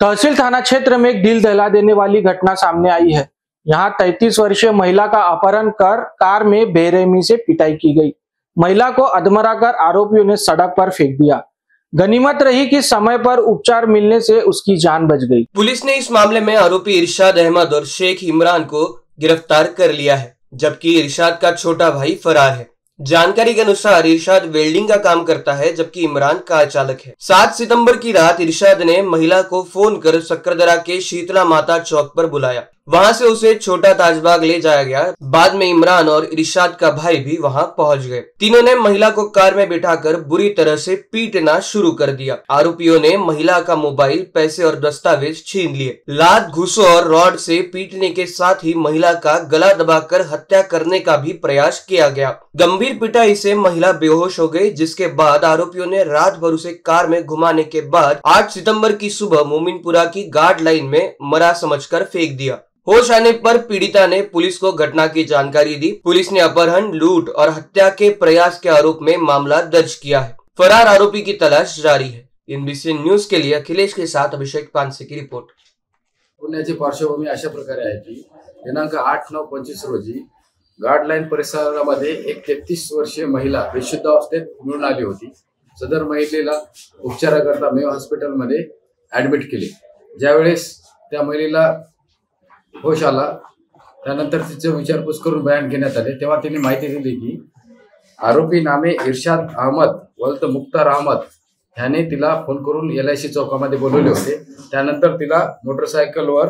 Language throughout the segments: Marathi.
तहसील थाना क्षेत्र में एक दिल दहला देने वाली घटना सामने आई है। यहाँ 33 वर्षीय महिला का अपहरण कर कार में बेरहमी से पिटाई की गई। महिला को अधमरा कर आरोपियों ने सड़क पर फेंक दिया। गनीमत रही कि समय पर उपचार मिलने से उसकी जान बच गई। पुलिस ने इस मामले में आरोपी इरशाद अहमद और शेख इमरान को गिरफ्तार कर लिया है, जबकि इरशाद का छोटा भाई फरार है। जानकारी के अनुसार इरशाद वेल्डिंग का काम करता है, जबकि इमरान कार चालक है। 7 सितंबर की रात इरशाद ने महिला को फोन कर सक्करदरा के शीतला माता चौक पर बुलाया। वहां से उसे छोटा ताजबाग ले जाया गया। बाद में इमरान और इरशाद का भाई भी वहां पहुंच गए। तीनों ने महिला को कार में बिठाकर बुरी तरह से पीटना शुरू कर दिया। आरोपियों ने महिला का मोबाइल, पैसे और दस्तावेज छीन लिए। लात, घूंसों और रॉड से पीटने के साथ ही महिला का गला दबाकर हत्या करने का भी प्रयास किया गया। गंभीर पिटाई से महिला बेहोश हो गई, जिसके बाद आरोपियों ने रात भर उसे कार में घुमाने के बाद 8 सितंबर की सुबह मोमिनपुरा की गार्ड लाइन में मरा समझकर फेंक दिया। होश आने पर पीड़िता ने पुलिस को घटना की जानकारी दी। पुलिस ने अपहरण, लूट और हत्या के प्रयास के आरोप में मामला दर्ज किया है। फरार आरोपी की तलाश जारी है। एनबीसी न्यूज के लिए अखिलेश के साथ अभिषेक पानसे की रिपोर्ट। पुण्याची पार्श्वभूमी अशा प्रकारे आहे की दिनांक 8/9/25 रोजी गार्डलाईन परिसरामध्ये एक 33 वर्षीय महिला बेशुद्ध अवस्थेत मिळून आली होती। सदर महिलेला उपचाराकरता मेयो हॉस्पिटलमध्ये ऍडमिट केले। ज्यावेळेस त्या महिलेला होश आला, त्यानंतर तिचे विचारपूस करून बयान घेण्यात आले, तेव्हा तिने माहिती दिली की आरोपी नामे इरशाद अहमद वल्द मुख्तार अहमद ह्याने तिला फोन करून LIC चौकामध्ये बोलवले होते। त्यानंतर तिला मोटरसायकलवर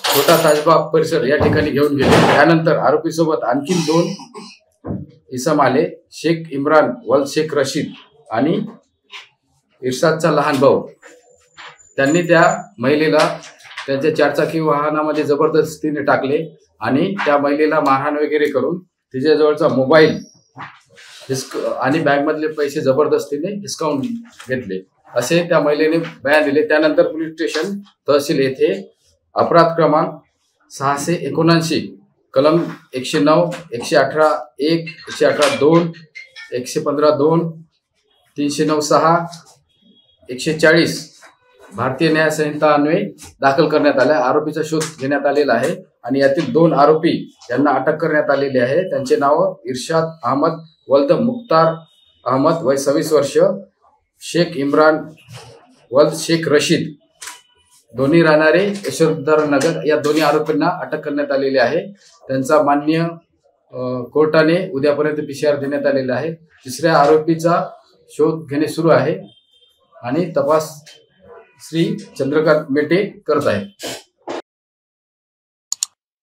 छोटा ताजबाग परिसर या ठिकाणी घेऊन गेले। त्यानंतर आरोपी सोबत आणखी 2 इसम आले, शेख इम्रान वल्द शेख रशीद आणि इरशादचा लहान भाऊ। त्यांनी त्या महिलेला त्यांच्या चारचाकी वाहनामध्ये जबरदस्तीने टाकले आणि त्या महिलेला मारहाण वगैरे करून तिच्याजवळचा मोबाईल आणि बॅगमधले पैसे जबरदस्तीने हिसकावून घेतले, असे त्या महिलेने बयान दिले। त्यानंतर पोलीस स्टेशन तहसील येथे अपराध क्रमांक 679 कलम 109, 118(1), 118(2), 115(2), 309(6), 140 भारतीय न्याय संहिता अन्वये दाखल करण्यात आला। आरोपीचा शोध घेण्यात आलेला आहे आणि यातील 2 आरोपी यांना अटक करण्यात आलेली आहे। त्यांचे नाव इरशाद अहमद वल्द मुख्तार अहमद वय 26 वर्ष, शेख इम्रान वल्द शेख रशीद, दोन्ही राहणारे यशोधरनगर। या दोन्ही आरोपींना अटक करण्यात आलेली आहे। त्यांचा मान्य कोर्टाने उद्यापर्यंत PCR देण्यात आलेला आहे। तिसऱ्या आरोपीचा शोध घेणे सुरू आहे आणि तपास श्री चंद्रकांत मेटे करत आहेत।